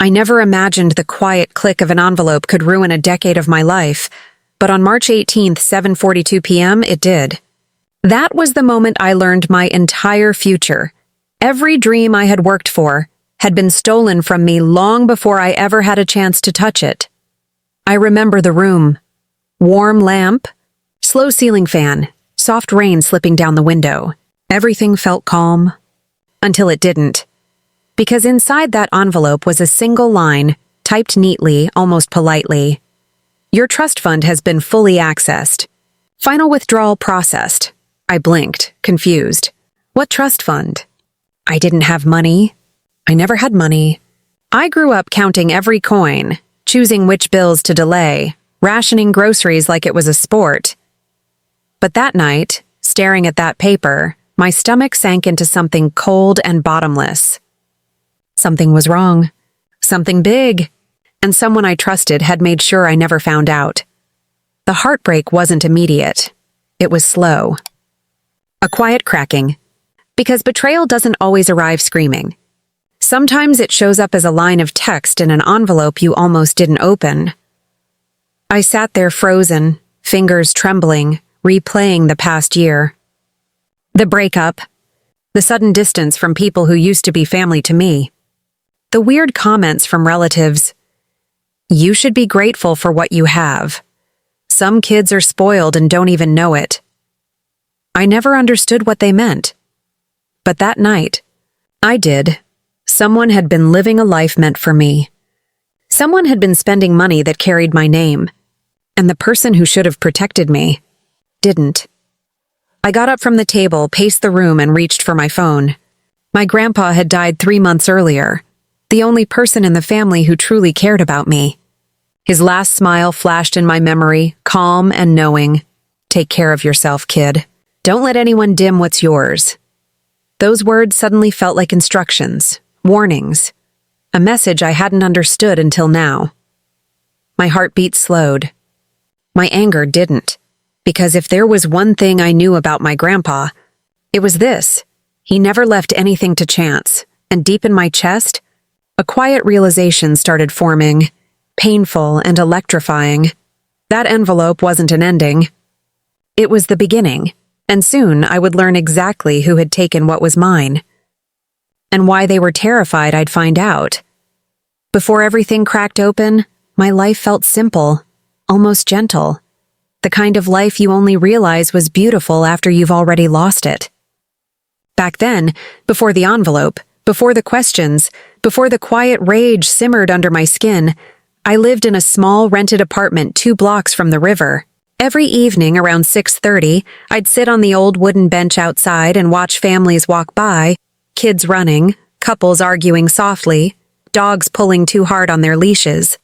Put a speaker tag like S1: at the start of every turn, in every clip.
S1: I never imagined the quiet click of an envelope could ruin a decade of my life, but on March 18th, 7:42 p.m., it did. That was the moment I learned my entire future. Every dream I had worked for had been stolen from me long before I ever had a chance to touch it. I remember the room. Warm lamp, slow ceiling fan, soft rain slipping down the window. Everything felt calm. Until it didn't. Because inside that envelope was a single line, typed neatly, almost politely. Your trust fund has been fully accessed. Final withdrawal processed. I blinked, confused. What trust fund? I didn't have money. I never had money. I grew up counting every coin, choosing which bills to delay, rationing groceries like it was a sport. But that night, staring at that paper, my stomach sank into something cold and bottomless. Something was wrong. Something big. And someone I trusted had made sure I never found out. The heartbreak wasn't immediate. It was slow. A quiet cracking. Because betrayal doesn't always arrive screaming. Sometimes it shows up as a line of text in an envelope you almost didn't open. I sat there frozen, fingers trembling, replaying the past year. The breakup. The sudden distance from people who used to be family to me. The weird comments from relatives. You should be grateful for what you have. Some kids are spoiled and don't even know it. I never understood what they meant. But that night, I did. Someone had been living a life meant for me. Someone had been spending money that carried my name. And the person who should have protected me didn't. I got up from the table, paced the room, and reached for my phone. My grandpa had died 3 months earlier, the only person in the family who truly cared about me. His last smile flashed in my memory, calm and knowing. Take care of yourself, kid. Don't let anyone dim what's yours. Those words suddenly felt like instructions, warnings, a message I hadn't understood until now. My heartbeat slowed. My anger didn't, because if there was one thing I knew about my grandpa, it was this. He never left anything to chance, and deep in my chest, a quiet realization started forming, painful and electrifying. That envelope wasn't an ending. It was the beginning. And soon I would learn exactly who had taken what was mine. And why they were terrified I'd find out. Before everything cracked open, my life felt simple, almost gentle. The kind of life you only realize was beautiful after you've already lost it. Back then, before the envelope, before the questions, before the quiet rage simmered under my skin, I lived in a small rented apartment 2 blocks from the river. Every evening around 6:30, I'd sit on the old wooden bench outside and watch families walk by, kids running, couples arguing softly, dogs pulling too hard on their leashes.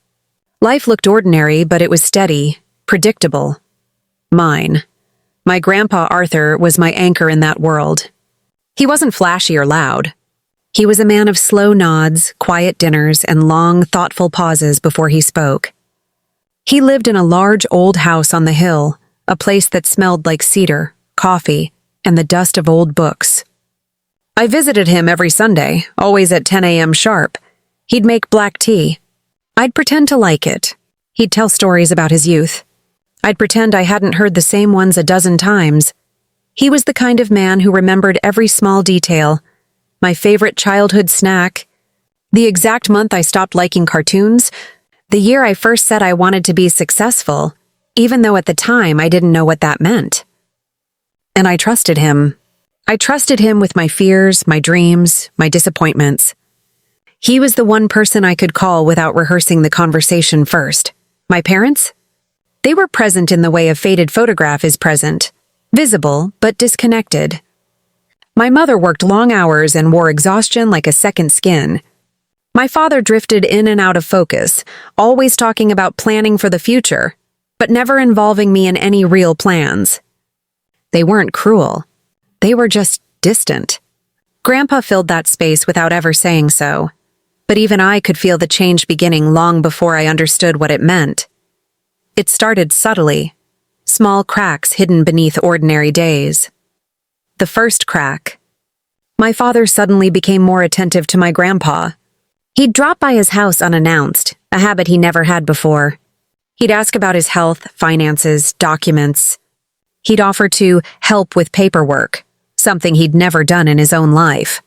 S1: Life looked ordinary, but it was steady, predictable. Mine. My grandpa Arthur was my anchor in that world. He wasn't flashy or loud. He was a man of slow nods, quiet dinners, and long, thoughtful pauses before he spoke. He lived in a large old house on the hill, a place that smelled like cedar, coffee, and the dust of old books. I visited him every Sunday, always at 10 a.m. sharp. He'd make black tea. I'd pretend to like it. He'd tell stories about his youth. I'd pretend I hadn't heard the same ones a dozen times. He was the kind of man who remembered every small detail. My favorite childhood snack. The exact month I stopped liking cartoons. The year I first said I wanted to be successful, even though at the time I didn't know what that meant. And I trusted him. I trusted him with my fears, my dreams, my disappointments. He was the one person I could call without rehearsing the conversation first. My parents? They were present in the way a faded photograph is present, visible but disconnected. My mother worked long hours and wore exhaustion like a second skin. My father drifted in and out of focus, always talking about planning for the future, but never involving me in any real plans. They weren't cruel. They were just distant. Grandpa filled that space without ever saying so, but even I could feel the change beginning long before I understood what it meant. It started subtly, small cracks hidden beneath ordinary days. The first crack. My father suddenly became more attentive to my grandpa. He'd drop by his house unannounced, a habit he never had before. He'd ask about his health, finances, documents. He'd offer to help with paperwork, something he'd never done in his own life.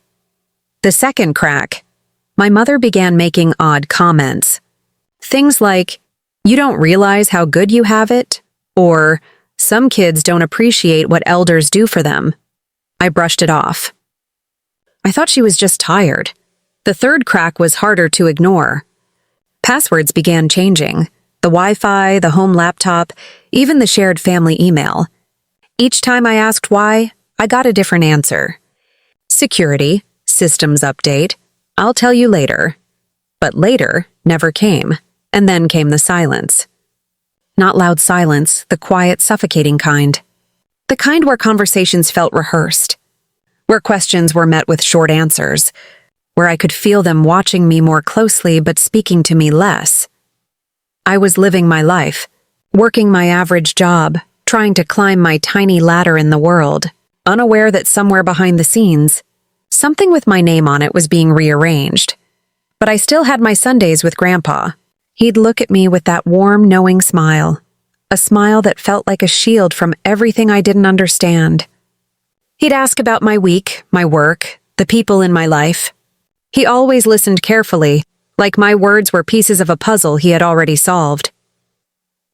S1: The second crack, my mother began making odd comments. Things like, "You don't realize how good you have it," or "Some kids don't appreciate what elders do for them." I brushed it off. I thought she was just tired. The third crack was harder to ignore. Passwords began changing. The Wi-Fi, the home laptop, even the shared family email. Each time I asked why, I got a different answer. Security, systems update, I'll tell you later. But later never came, and then came the silence. Not loud silence, the quiet, suffocating kind. The kind where conversations felt rehearsed, where questions were met with short answers, where I could feel them watching me more closely but speaking to me less. I was living my life, working my average job, trying to climb my tiny ladder in the world, unaware that somewhere behind the scenes, something with my name on it was being rearranged. But I still had my Sundays with Grandpa. He'd look at me with that warm, knowing smile, a smile that felt like a shield from everything I didn't understand. He'd ask about my week, my work, the people in my life. He always listened carefully, like my words were pieces of a puzzle he had already solved.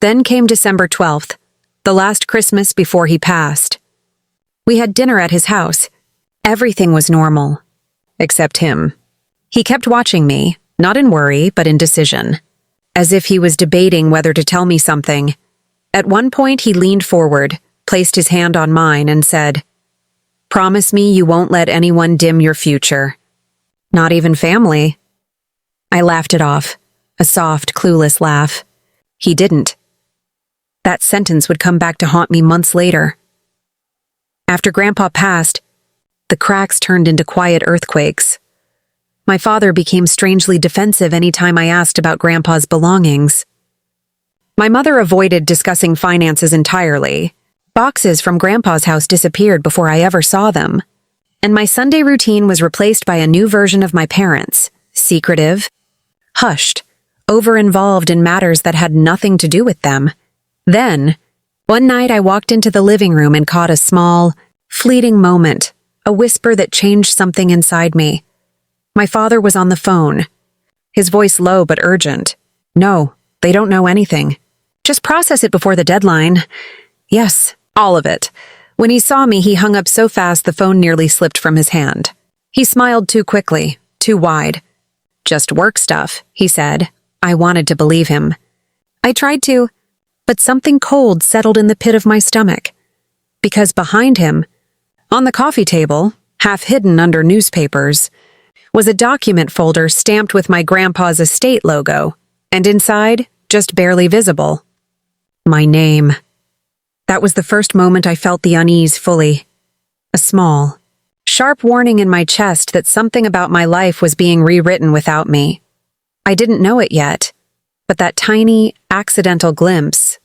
S1: Then came December 12th, the last Christmas before he passed. We had dinner at his house. Everything was normal, except him. He kept watching me, not in worry, but in decision, as if he was debating whether to tell me something. At one point, he leaned forward, placed his hand on mine, and said, "Promise me you won't let anyone dim your future. Not even family." I laughed it off, a soft, clueless laugh. He didn't. That sentence would come back to haunt me months later. After Grandpa passed, the cracks turned into quiet earthquakes. My father became strangely defensive any time I asked about Grandpa's belongings. My mother avoided discussing finances entirely. Boxes from Grandpa's house disappeared before I ever saw them. And my Sunday routine was replaced by a new version of my parents, secretive, hushed, over-involved in matters that had nothing to do with them. Then, one night I walked into the living room and caught a small, fleeting moment, a whisper that changed something inside me. My father was on the phone, his voice low but urgent. "No, they don't know anything. Just process it before the deadline." Yes, all of it. When he saw me, he hung up so fast the phone nearly slipped from his hand. He smiled too quickly, too wide. "Just work stuff," he said. I wanted to believe him. I tried to, but something cold settled in the pit of my stomach. Because behind him, on the coffee table, half hidden under newspapers, was a document folder stamped with my grandpa's estate logo, and inside, just barely visible, my name. That was the first moment I felt the unease fully. A small, sharp warning in my chest that something about my life was being rewritten without me. I didn't know it yet, but that tiny, accidental glimpse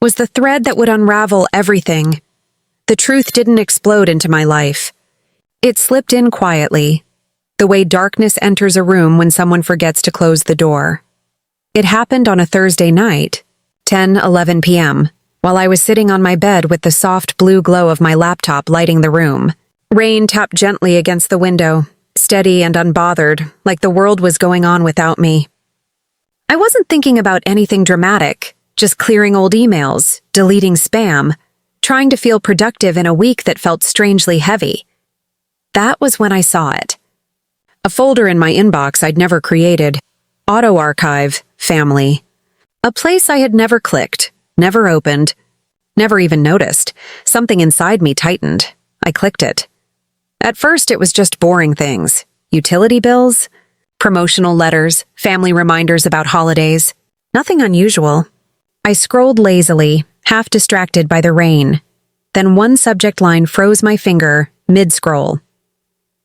S1: was the thread that would unravel everything. The truth didn't explode into my life. It slipped in quietly, the way darkness enters a room when someone forgets to close the door. It happened on a Thursday night, 10:11 p.m., while I was sitting on my bed with the soft blue glow of my laptop lighting the room. Rain tapped gently against the window, steady and unbothered, like the world was going on without me. I wasn't thinking about anything dramatic, just clearing old emails, deleting spam, trying to feel productive in a week that felt strangely heavy. That was when I saw it. A folder in my inbox I'd never created. Auto archive, family. A place I had never clicked, never opened, never even noticed. Something inside me tightened. I clicked it. At first, it was just boring things. Utility bills, promotional letters, family reminders about holidays. Nothing unusual. I scrolled lazily, half distracted by the rain. Then one subject line froze my finger, mid-scroll.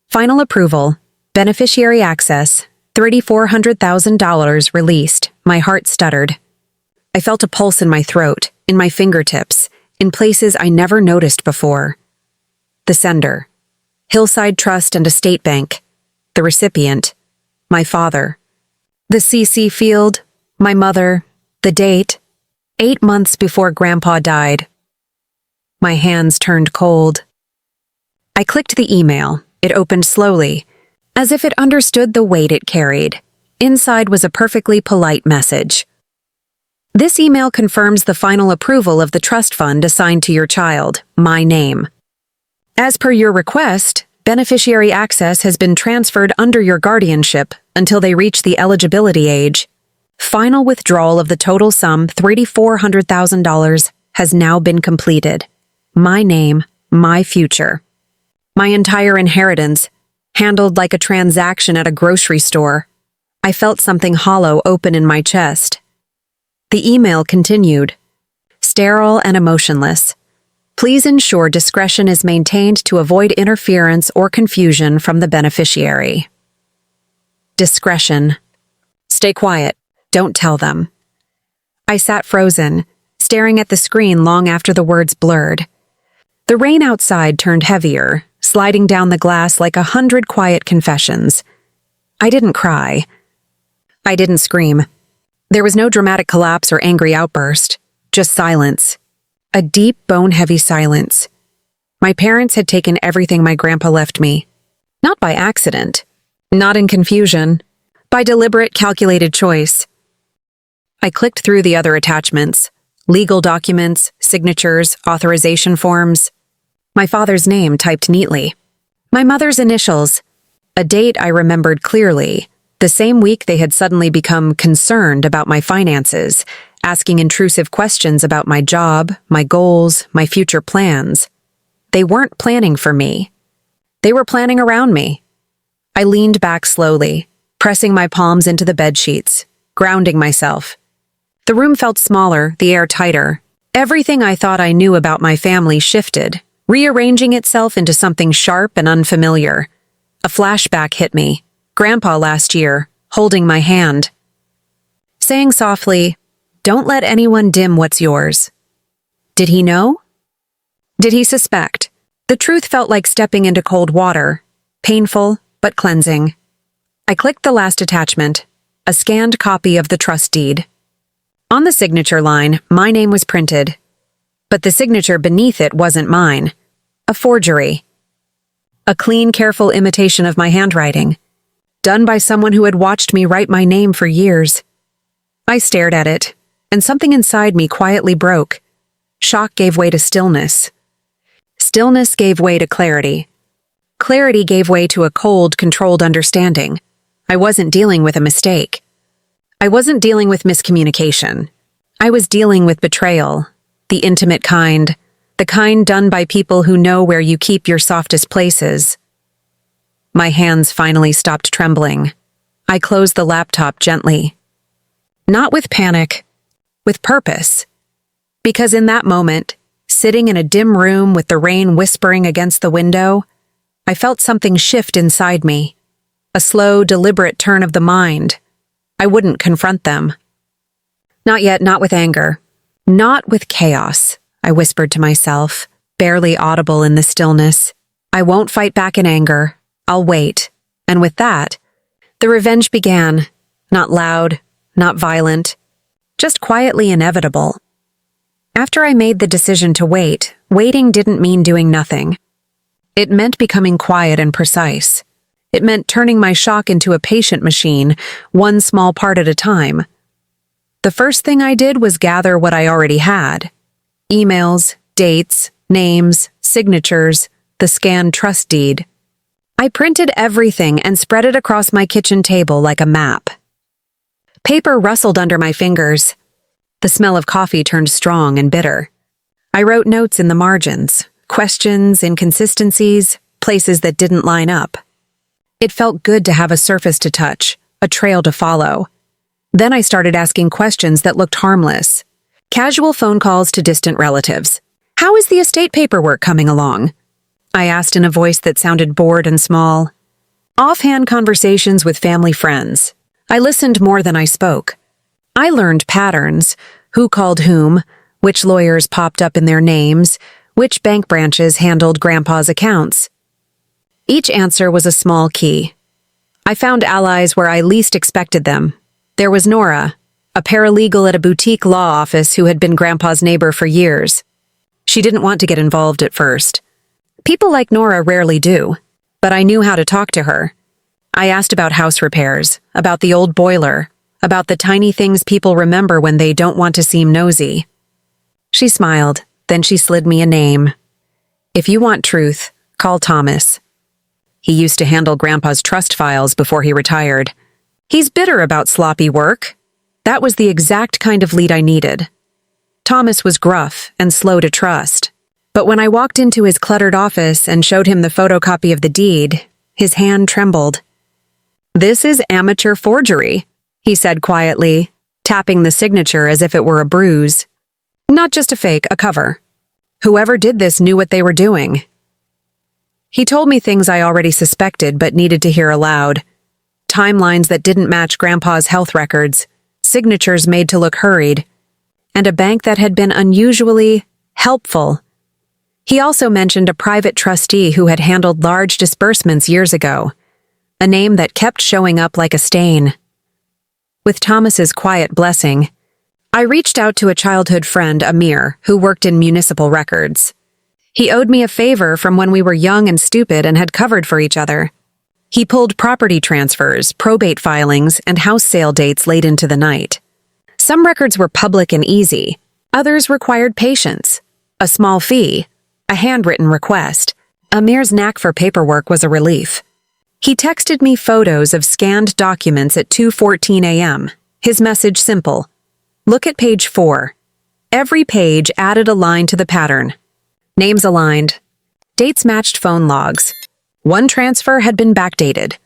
S1: Final approval, beneficiary access, $3,400,000 released. My heart stuttered. I felt a pulse in my throat, in my fingertips, in places I never noticed before. The sender, Hillside Trust and Estate Bank. The recipient, my father. The CC field, my mother, the date, 8 months before Grandpa died. My hands turned cold. I clicked the email. It opened slowly, as if it understood the weight it carried. Inside was a perfectly polite message. This email confirms the final approval of the trust fund assigned to your child, my name. As per your request, beneficiary access has been transferred under your guardianship until they reach the eligibility age. Final withdrawal of the total sum, $3,400,000, has now been completed. My name, my future. My entire inheritance, handled like a transaction at a grocery store. I felt something hollow open in my chest. The email continued. Sterile and emotionless. Please ensure discretion is maintained to avoid interference or confusion from the beneficiary. Discretion. Stay quiet. Don't tell them. I sat frozen, staring at the screen long after the words blurred. The rain outside turned heavier, sliding down the glass like 100 quiet confessions. I didn't cry. I didn't scream. There was no dramatic collapse or angry outburst, just silence. A deep, bone-heavy silence. My parents had taken everything my grandpa left me. Not by accident. Not in confusion. By deliberate, calculated choice. I clicked through the other attachments. Legal documents, signatures, authorization forms. My father's name typed neatly. My mother's initials. A date I remembered clearly. The same week they had suddenly become concerned about my finances, asking intrusive questions about my job, my goals, my future plans. They weren't planning for me. They were planning around me. I leaned back slowly, pressing my palms into the bedsheets, grounding myself. The room felt smaller, the air tighter. Everything I thought I knew about my family shifted, rearranging itself into something sharp and unfamiliar. A flashback hit me. Grandpa last year, holding my hand. Saying softly, "Don't let anyone dim what's yours." Did he know? Did he suspect? The truth felt like stepping into cold water, painful but cleansing. I clicked the last attachment, a scanned copy of the trust deed. On the signature line, my name was printed, but the signature beneath it wasn't mine. A forgery. A clean, careful imitation of my handwriting, done by someone who had watched me write my name for years. I stared at it, and something inside me quietly broke. Shock gave way to stillness. Stillness gave way to clarity. Clarity gave way to a cold, controlled understanding. I wasn't dealing with a mistake. I wasn't dealing with miscommunication. I was dealing with betrayal, the intimate kind, the kind done by people who know where you keep your softest places. My hands finally stopped trembling. I closed the laptop gently. Not with panic, with purpose. Because in that moment, sitting in a dim room with the rain whispering against the window, I felt something shift inside me. A slow, deliberate turn of the mind. I wouldn't confront them. Not yet, not with anger. Not with chaos, I whispered to myself, barely audible in the stillness. I won't fight back in anger. I'll wait. And with that, the revenge began. Not loud, not violent, just quietly inevitable. After I made the decision to wait, waiting didn't mean doing nothing. It meant becoming quiet and precise. It meant turning my shock into a patient machine, one small part at a time. The first thing I did was gather what I already had. Emails, dates, names, signatures, the scanned trust deed. I printed everything and spread it across my kitchen table like a map. Paper rustled under my fingers. The smell of coffee turned strong and bitter. I wrote notes in the margins, questions, inconsistencies, places that didn't line up. It felt good to have a surface to touch, a trail to follow. Then I started asking questions that looked harmless. Casual phone calls to distant relatives. "How is the estate paperwork coming along?" I asked in a voice that sounded bored and small. Offhand conversations with family friends. I listened more than I spoke. I learned patterns, who called whom, which lawyers popped up in their names, which bank branches handled Grandpa's accounts. Each answer was a small key. I found allies where I least expected them. There was Nora, a paralegal at a boutique law office who had been Grandpa's neighbor for years. She didn't want to get involved at first. People like Nora rarely do, but I knew how to talk to her. I asked about house repairs, about the old boiler, about the tiny things people remember when they don't want to seem nosy. She smiled, then she slid me a name. If you want truth, call Thomas. He used to handle Grandpa's trust files before he retired. He's bitter about sloppy work. That was the exact kind of lead I needed. Thomas was gruff and slow to trust, but when I walked into his cluttered office and showed him the photocopy of the deed, his hand trembled. "This is amateur forgery," he said quietly, tapping the signature as if it were a bruise. "Not just a fake, a cover. Whoever did this knew what they were doing." He told me things I already suspected but needed to hear aloud. Timelines that didn't match Grandpa's health records, signatures made to look hurried, and a bank that had been unusually helpful. He also mentioned a private trustee who had handled large disbursements years ago, a name that kept showing up like a stain. With Thomas's quiet blessing, I reached out to a childhood friend, Amir, who worked in municipal records. He owed me a favor from when we were young and stupid and had covered for each other. He pulled property transfers, probate filings, and house sale dates late into the night. Some records were public and easy. Others required patience, a small fee, a handwritten request. Amir's knack for paperwork was a relief. He texted me photos of scanned documents at 2:14 a.m., his message simple. Look at page 4. Every page added a line to the pattern. Names aligned. Dates matched phone logs. One transfer had been backdated.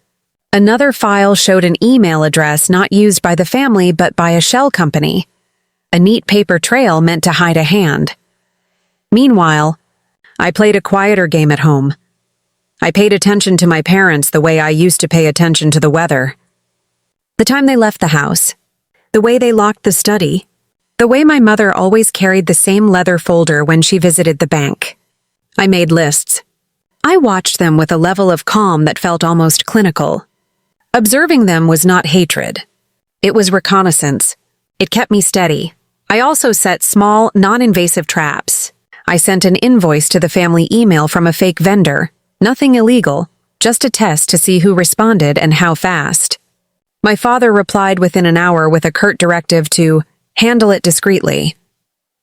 S1: Another file showed an email address not used by the family but by a shell company. A neat paper trail meant to hide a hand. Meanwhile, I played a quieter game at home. I paid attention to my parents the way I used to pay attention to the weather. The time they left the house, the way they locked the study, the way my mother always carried the same leather folder when she visited the bank. I made lists. I watched them with a level of calm that felt almost clinical. Observing them was not hatred. It was reconnaissance. It kept me steady. I also set small, non-invasive traps. I sent an invoice to the family email from a fake vendor. Nothing illegal, just a test to see who responded and how fast. My father replied within an hour with a curt directive to handle it discreetly.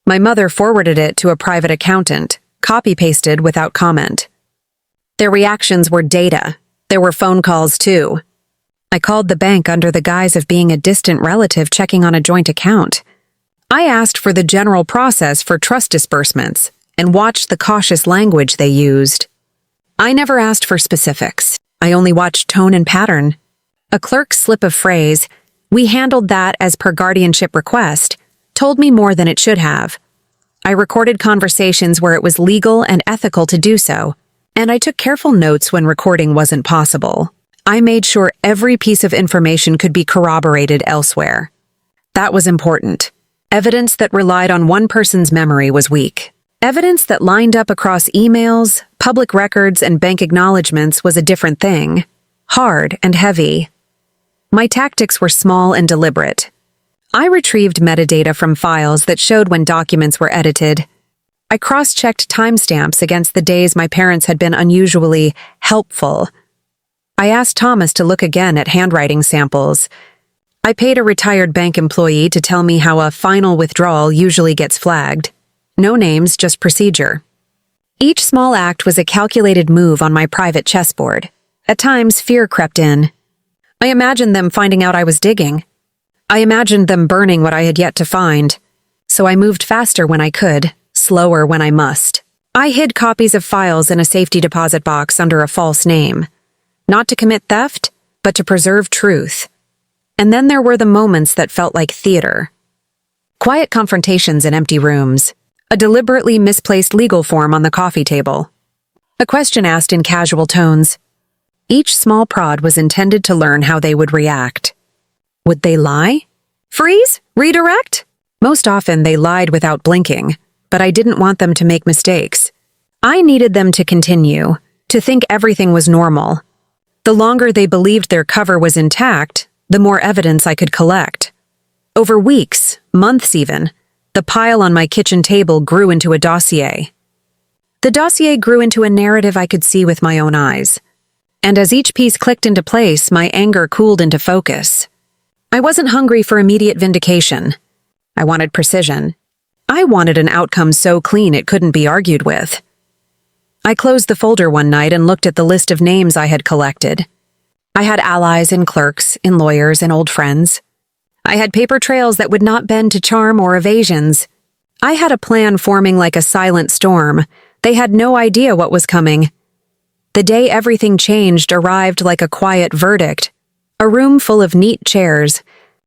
S1: My mother forwarded it to a private accountant, copy-pasted without comment. Their reactions were data. There were phone calls too. I called the bank under the guise of being a distant relative checking on a joint account. I asked for the general process for trust disbursements and watched the cautious language they used. I never asked for specifics. I only watched tone and pattern. A clerk's slip of phrase, "We handled that as per guardianship request," told me more than it should have. I recorded conversations where it was legal and ethical to do so, and I took careful notes when recording wasn't possible. I made sure every piece of information could be corroborated elsewhere. That was important. Evidence that relied on one person's memory was weak. Evidence that lined up across emails, public records, and bank acknowledgments was a different thing. Hard and heavy. My tactics were small and deliberate. I retrieved metadata from files that showed when documents were edited. I cross-checked timestamps against the days my parents had been unusually helpful. I asked Thomas to look again at handwriting samples. I paid a retired bank employee to tell me how a final withdrawal usually gets flagged. No names, just procedure. Each small act was a calculated move on my private chessboard. At times, fear crept in. I imagined them finding out I was digging. I imagined them burning what I had yet to find. So I moved faster when I could, slower when I must. I hid copies of files in a safety deposit box under a false name. Not to commit theft, but to preserve truth. And then there were the moments that felt like theater. Quiet confrontations in empty rooms. A deliberately misplaced legal form on the coffee table. A question asked in casual tones. Each small prod was intended to learn how they would react. Would they lie? Freeze? Redirect? Most often they lied without blinking, but I didn't want them to make mistakes. I needed them to continue, to think everything was normal. The longer they believed their cover was intact, the more evidence I could collect. Over weeks, months even, the pile on my kitchen table grew into a dossier. The dossier grew into a narrative I could see with my own eyes. And as each piece clicked into place, my anger cooled into focus. I wasn't hungry for immediate vindication. I wanted precision. I wanted an outcome so clean it couldn't be argued with. I closed the folder one night and looked at the list of names I had collected. I had allies and clerks, and lawyers and old friends. I had paper trails that would not bend to charm or evasions. I had a plan forming like a silent storm. They had no idea what was coming. The day everything changed arrived like a quiet verdict. A room full of neat chairs,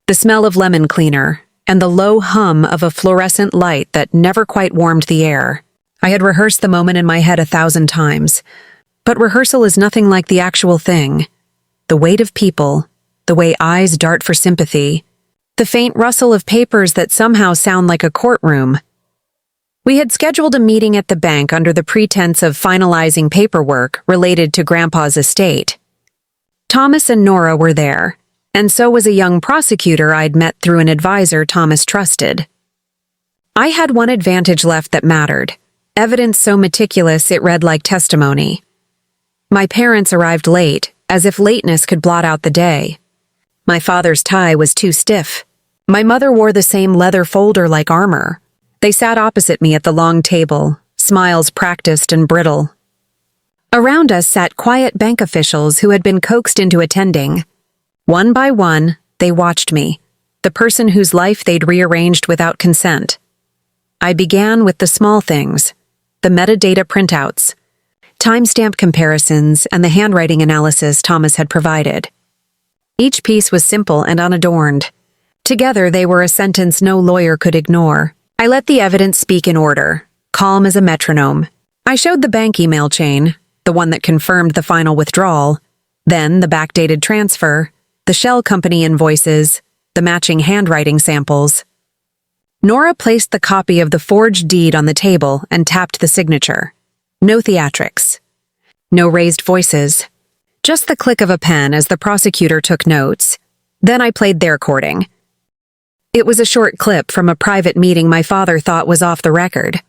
S1: the smell of lemon cleaner, and the low hum of a fluorescent light that never quite warmed the air. I had rehearsed the moment in my head 1,000 times. But rehearsal is nothing like the actual thing. The weight of people, the way eyes dart for sympathy, the faint rustle of papers that somehow sound like a courtroom. We had scheduled a meeting at the bank under the pretense of finalizing paperwork related to Grandpa's estate. Thomas and Nora were there, and so was a young prosecutor I'd met through an advisor Thomas trusted. I had one advantage left that mattered, evidence so meticulous it read like testimony. My parents arrived late, as if lateness could blot out the day. My father's tie was too stiff. My mother wore the same leather folder like armor. They sat opposite me at the long table, smiles practiced and brittle. Around us sat quiet bank officials who had been coaxed into attending. One by one, they watched me, the person whose life they'd rearranged without consent. I began with the small things, the metadata printouts, timestamp comparisons, and the handwriting analysis Thomas had provided. Each piece was simple and unadorned. Together, they were a sentence no lawyer could ignore. I let the evidence speak in order, calm as a metronome. I showed the bank email chain, the one that confirmed the final withdrawal, then the backdated transfer, the shell company invoices, the matching handwriting samples. Nora placed the copy of the forged deed on the table and tapped the signature. No theatrics. No raised voices. Just the click of a pen as the prosecutor took notes. Then I played their recording. It was a short clip from a private meeting my father thought was off the record.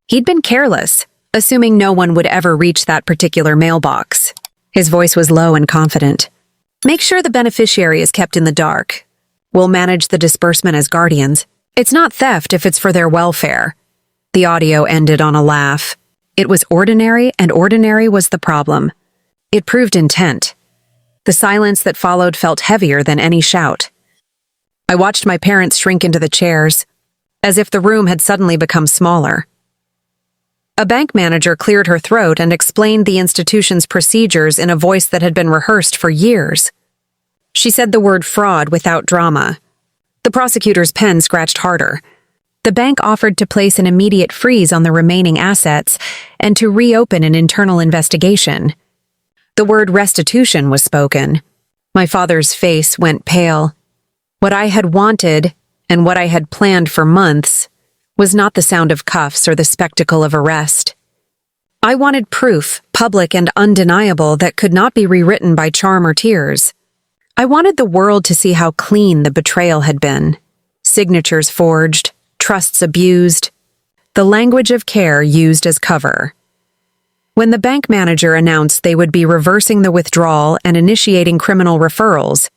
S1: He'd been careless, assuming no one would ever reach that particular mailbox. His voice was low and confident. Make sure the beneficiary is kept in the dark. We'll manage the disbursement as guardians. It's not theft if it's for their welfare. The audio ended on a laugh. It was ordinary, and ordinary was the problem. It proved intent. The silence that followed felt heavier than any shout. I watched my parents shrink into the chairs, as if the room had suddenly become smaller. A bank manager cleared her throat and explained the institution's procedures in a voice that had been rehearsed for years. She said the word fraud without drama. The prosecutor's pen scratched harder. The bank offered to place an immediate freeze on the remaining assets and to reopen an internal investigation. The word restitution was spoken. My father's face went pale. What I had wanted, and what I had planned for months, was not the sound of cuffs or the spectacle of arrest. I wanted proof, public and undeniable, that could not be rewritten by charm or tears. I wanted the world to see how clean the betrayal had been. Signatures forged, trusts abused, the language of care used as cover. When the bank manager announced they would be reversing the withdrawal and initiating criminal referrals,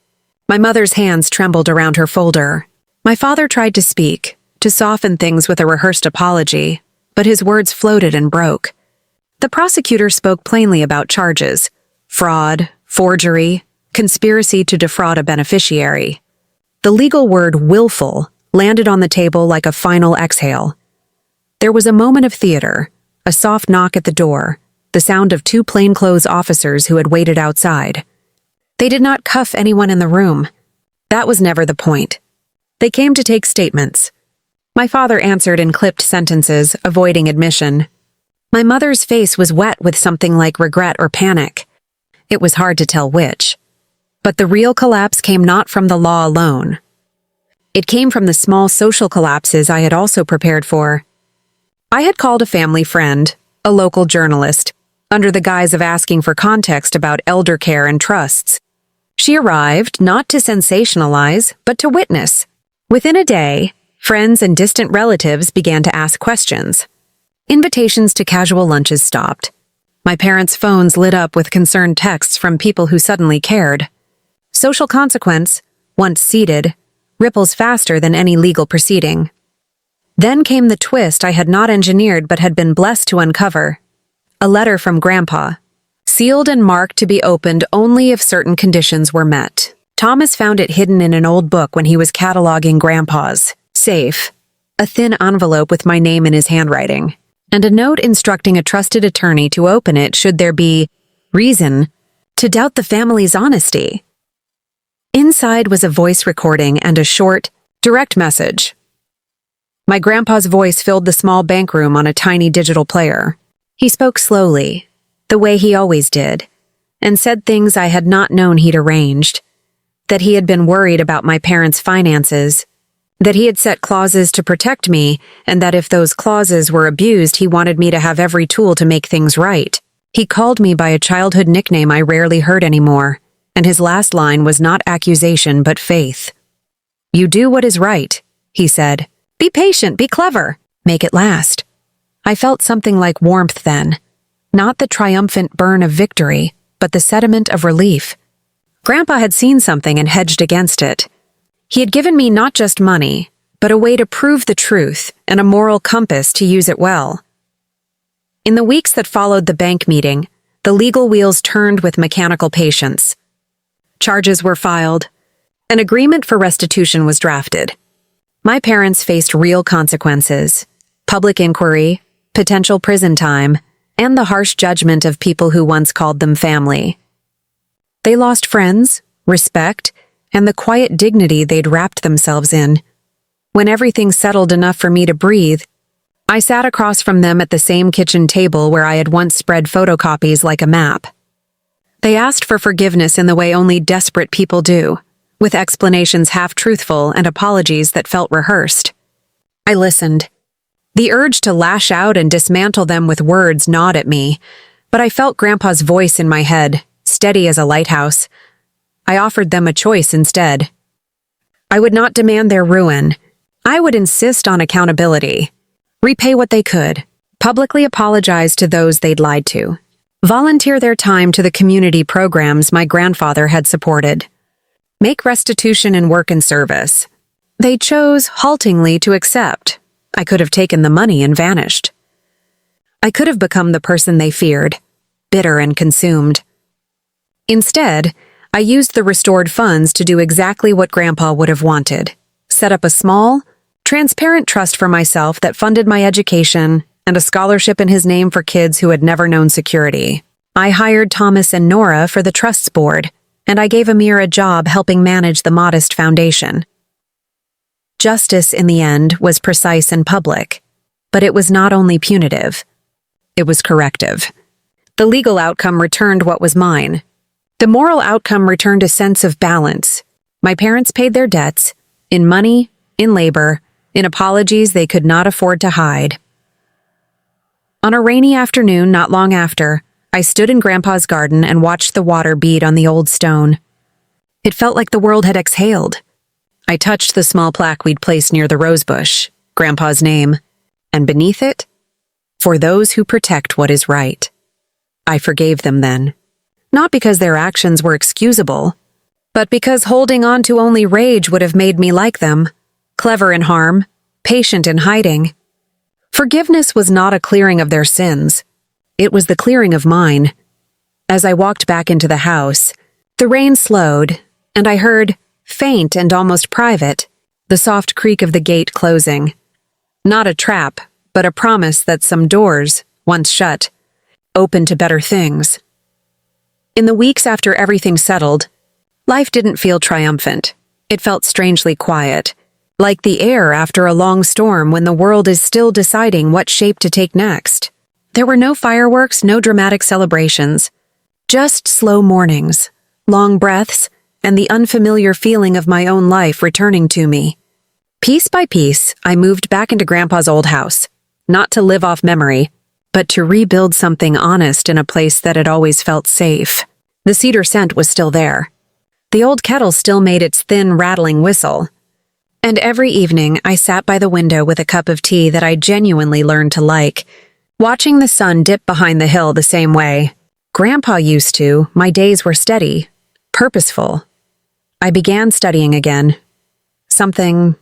S1: my mother's hands trembled around her folder. My father tried to speak, to soften things with a rehearsed apology, but his words floated and broke. The prosecutor spoke plainly about charges: fraud, forgery, conspiracy to defraud a beneficiary. The legal word willful landed on the table like a final exhale. There was a moment of theater, a soft knock at the door, the sound of 2 plainclothes officers who had waited outside. They did not cuff anyone in the room. That was never the point. They came to take statements. My father answered in clipped sentences, avoiding admission. My mother's face was wet with something like regret or panic. It was hard to tell which. But the real collapse came not from the law alone. It came from the small social collapses I had also prepared for. I had called a family friend, a local journalist. under the guise of asking for context about elder care and trusts. She arrived not to sensationalize, but to witness. Within a day, friends and distant relatives began to ask questions. Invitations to casual lunches stopped. My parents' phones lit up with concerned texts from people who suddenly cared. Social consequence, once seeded, ripples faster than any legal proceeding. Then came the twist I had not engineered but had been blessed to uncover. A letter from Grandpa, sealed and marked to be opened only if certain conditions were met. Thomas found it hidden in an old book when he was cataloging Grandpa's safe, a thin envelope with my name in his handwriting, and a note instructing a trusted attorney to open it should there be reason to doubt the family's honesty. Inside was a voice recording and a short, direct message. My grandpa's voice filled the small bank room on a tiny digital player. He spoke slowly, the way he always did, and said things I had not known he'd arranged. That he had been worried about my parents' finances, that he had set clauses to protect me, and that if those clauses were abused, he wanted me to have every tool to make things right. He called me by a childhood nickname I rarely heard anymore, and his last line was not accusation but faith. "You do what is right," he said. "Be patient, be clever, make it last." I felt something like warmth then, not the triumphant burn of victory, but the sediment of relief. Grandpa had seen something and hedged against it. He had given me not just money, but a way to prove the truth and a moral compass to use it well. In the weeks that followed the bank meeting, the legal wheels turned with mechanical patience. Charges were filed. An agreement for restitution was drafted. My parents faced real consequences: public inquiry, potential prison time, and the harsh judgment of people who once called them family. They lost friends, respect, and the quiet dignity they'd wrapped themselves in. When everything settled enough for me to breathe, I sat across from them at the same kitchen table where I had once spread photocopies like a map. They asked for forgiveness in the way only desperate people do, with explanations half-truthful and apologies that felt rehearsed. I listened. The urge to lash out and dismantle them with words gnawed at me, but I felt Grandpa's voice in my head, steady as a lighthouse. I offered them a choice instead. I would not demand their ruin. I would insist on accountability. Repay what they could. Publicly apologize to those they'd lied to. Volunteer their time to the community programs my grandfather had supported. Make restitution in work and service. They chose haltingly to accept. I could have taken the money and vanished. I could have become the person they feared, bitter and consumed. Instead, I used the restored funds to do exactly what Grandpa would have wanted: set up a small, transparent trust for myself that funded my education and a scholarship in his name for kids who had never known security. I hired Thomas and Nora for the trusts board, and I gave Amir a job helping manage the modest foundation. Justice, in the end, was precise and public, but it was not only punitive. It was corrective. The legal outcome returned what was mine. The moral outcome returned a sense of balance. My parents paid their debts, in money, in labor, in apologies they could not afford to hide. On a rainy afternoon not long after, I stood in Grandpa's garden and watched the water bead on the old stone. It felt like the world had exhaled. I touched the small plaque we'd placed near the rosebush, Grandpa's name, and beneath it, "For those who protect what is right." I forgave them then. Not because their actions were excusable, but because holding on to only rage would have made me like them, clever in harm, patient in hiding. Forgiveness was not a clearing of their sins. It was the clearing of mine. As I walked back into the house, the rain slowed, and I heard, faint and almost private, the soft creak of the gate closing. Not a trap, but a promise that some doors, once shut, opened to better things. In the weeks after everything settled, life didn't feel triumphant. It felt strangely quiet, like the air after a long storm when the world is still deciding what shape to take next. There were no fireworks, no dramatic celebrations, just slow mornings, long breaths, and the unfamiliar feeling of my own life returning to me. Piece by piece, I moved back into Grandpa's old house, not to live off memory, but to rebuild something honest in a place that had always felt safe. The cedar scent was still there. The old kettle still made its thin, rattling whistle. And every evening, I sat by the window with a cup of tea that I genuinely learned to like, watching the sun dip behind the hill the same way Grandpa used to. My days were steady, purposeful. I began studying again. Something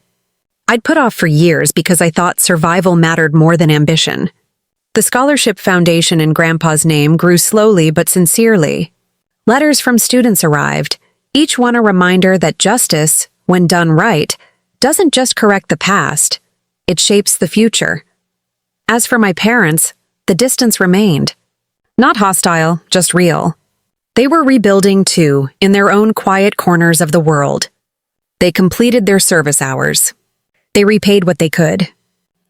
S1: I'd put off for years because I thought survival mattered more than ambition. The scholarship foundation in Grandpa's name grew slowly but sincerely. Letters from students arrived, each one a reminder that justice, when done right, doesn't just correct the past, it shapes the future. As for my parents, the distance remained. Not hostile, just real. They were rebuilding too, in their own quiet corners of the world. They completed their service hours. They repaid what they could.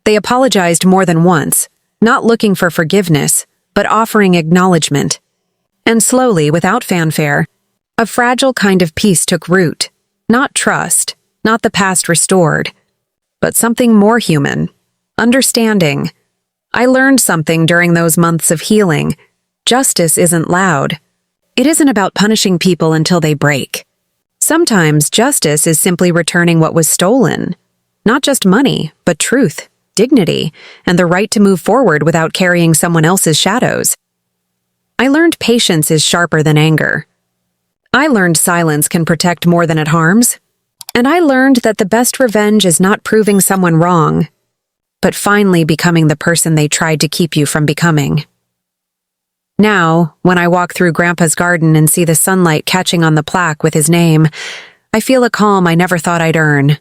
S1: They apologized more than once, not looking for forgiveness, but offering acknowledgement. And slowly, without fanfare, a fragile kind of peace took root. Not trust, not the past restored, but something more human. Understanding. I learned something during those months of healing. Justice isn't loud. It isn't about punishing people until they break. Sometimes justice is simply returning what was stolen. Not just money, but truth, dignity, and the right to move forward without carrying someone else's shadows. I learned patience is sharper than anger. I learned silence can protect more than it harms. And I learned that the best revenge is not proving someone wrong, but finally becoming the person they tried to keep you from becoming. Now, when I walk through Grandpa's garden and see the sunlight catching on the plaque with his name, I feel a calm I never thought I'd earn.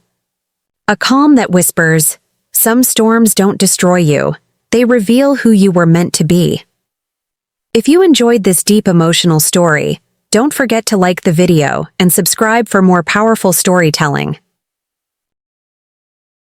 S1: A calm that whispers, some storms don't destroy you, they reveal who you were meant to be. If you enjoyed this deep emotional story, don't forget to like the video and subscribe for more powerful storytelling.